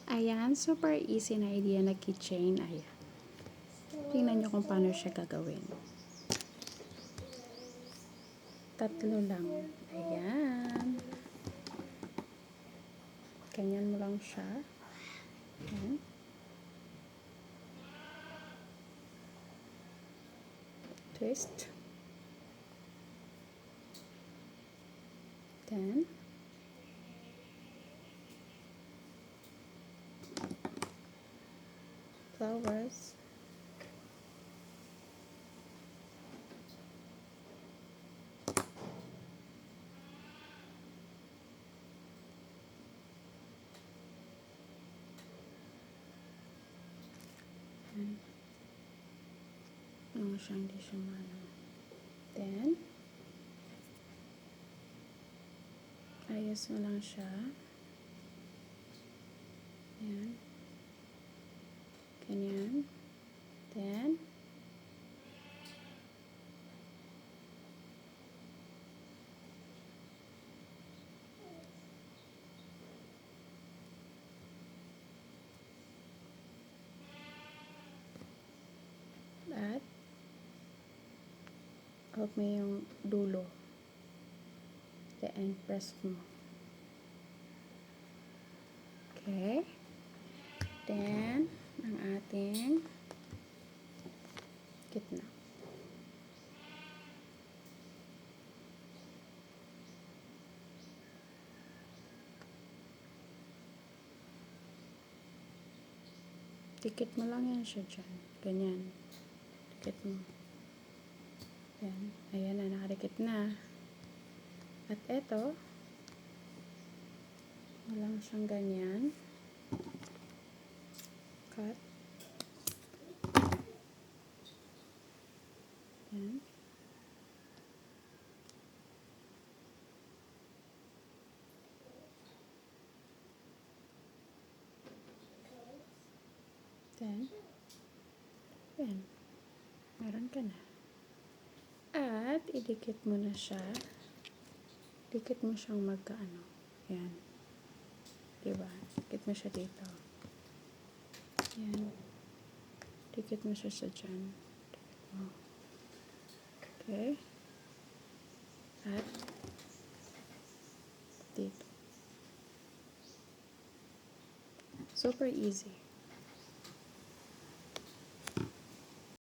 Ayan, super easy na idea na keychain. Ayan. Tingnan nyo kung paano siya gagawin. 3 lang. Ayan. Ganyan mo lang siya. Ayan. Twist. Then, flowers. Ayan. Ano siya, hindi siya malo. Then, ayos mo lang siya. Ayan. Ganyan. Then, at huwag mo yung dulo. The end press mo. Okay. Then, ang ating gitna. Dikit mo lang yan siya dyan. Ganyan. Dikit mo. Yan. Ayan na, nakadikit na. At eto, walang siyang ganyan. Cut. Yan. Then, yan. Meron ka na. At, idikit mo na siya. Dikit mo siyang magkaano. Yan. Diba? Dikit mo siya dito. Yan. Dikit mo siya sa dyan. Dikit mo. Okay. At, dito. Super easy.